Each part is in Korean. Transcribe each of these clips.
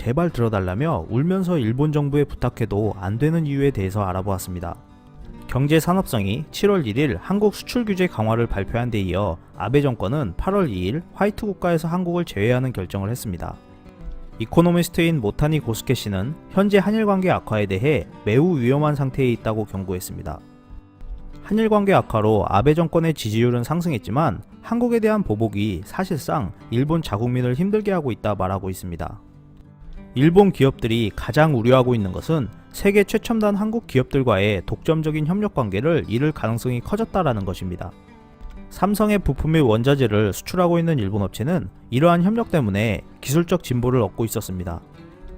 제발 들어달라며 울면서 일본 정부에 부탁해도 안 되는 이유에 대해서 알아보았습니다. 경제산업성이 7월 1일 한국 수출 규제 강화를 발표한 데 이어 아베 정권은 8월 2일 화이트 국가에서 한국을 제외하는 결정을 했습니다. 이코노미스트인 모타니 고스케 씨는 현재 한일 관계 악화에 대해 매우 위험한 상태에 있다고 경고했습니다. 한일 관계 악화로 아베 정권의 지지율은 상승했지만 한국에 대한 보복이 사실상 일본 자국민을 힘들게 하고 있다 말하고 있습니다. 일본 기업들이 가장 우려하고 있는 것은 세계 최첨단 한국 기업들과의 독점적인 협력 관계를 잃을 가능성이 커졌다라는 것입니다. 삼성의 부품 및 원자재를 수출하고 있는 일본 업체는 이러한 협력 때문에 기술적 진보를 얻고 있었습니다.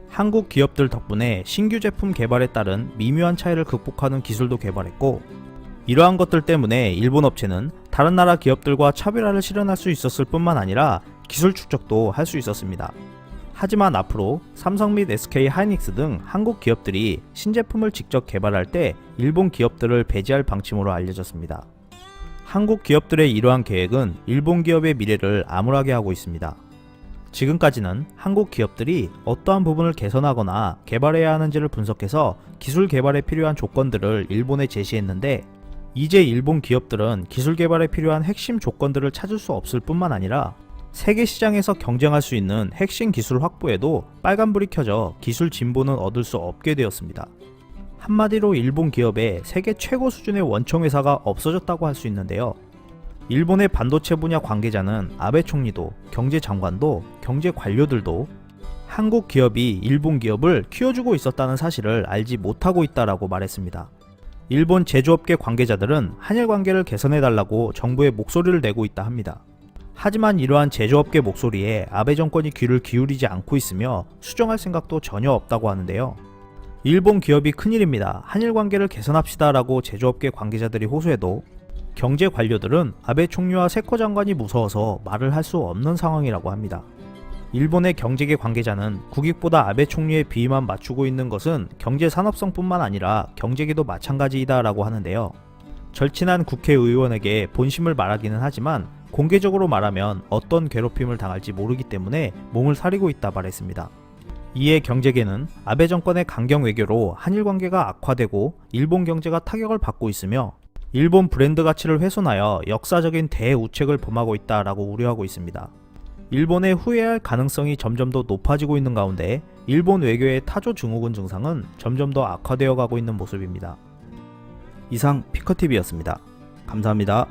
한국 기업들 덕분에 신규 제품 개발에 따른 미묘한 차이를 극복하는 기술도 개발했고, 이러한 것들 때문에 일본 업체는 다른 나라 기업들과 차별화를 실현할 수 있었을 뿐만 아니라 기술 축적도 할 수 있었습니다. 하지만 앞으로 삼성 및 SK 하이닉스 등 한국 기업들이 신제품을 직접 개발할 때 일본 기업들을 배제할 방침으로 알려졌습니다. 한국 기업들의 이러한 계획은 일본 기업의 미래를 암울하게 하고 있습니다. 지금까지는 한국 기업들이 어떠한 부분을 개선하거나 개발해야 하는지를 분석해서 기술 개발에 필요한 조건들을 일본에 제시했는데, 이제 일본 기업들은 기술 개발에 필요한 핵심 조건들을 찾을 수 없을 뿐만 아니라 세계 시장에서 경쟁할 수 있는 핵심 기술 확보에도 빨간불이 켜져 기술 진보는 얻을 수 없게 되었습니다. 한마디로 일본 기업의 세계 최고 수준의 원청 회사가 없어졌다고 할 수 있는데요. 일본의 반도체 분야 관계자는 아베 총리도, 경제장관도, 경제 관료들도 한국 기업이 일본 기업을 키워주고 있었다는 사실을 알지 못하고 있다라고 말했습니다. 일본 제조업계 관계자들은 한일 관계를 개선해달라고 정부에 목소리를 내고 있다 합니다. 하지만 이러한 제조업계 목소리에 아베 정권이 귀를 기울이지 않고 있으며 수정할 생각도 전혀 없다고 하는데요. 일본 기업이 큰일입니다. 한일 관계를 개선합시다 라고 제조업계 관계자들이 호소해도 경제 관료들은 아베 총리와 세코 장관이 무서워서 말을 할 수 없는 상황이라고 합니다. 일본의 경제계 관계자는 국익보다 아베 총리의 비위만 맞추고 있는 것은 경제산업성뿐만 아니라 경제계도 마찬가지이다 라고 하는데요. 절친한 국회의원에게 본심을 말하기는 하지만 공개적으로 말하면 어떤 괴롭힘을 당할지 모르기 때문에 몸을 사리고 있다 말했습니다. 이에 경제계는 아베 정권의 강경 외교로 한일 관계가 악화되고 일본 경제가 타격을 받고 있으며 일본 브랜드 가치를 훼손하여 역사적인 대우책을 범하고 있다라고 우려하고 있습니다. 일본의 후회할 가능성이 점점 더 높아지고 있는 가운데 일본 외교의 타조 증후군 증상은 점점 더 악화되어 가고 있는 모습입니다. 이상 피커TV였습니다. 감사합니다.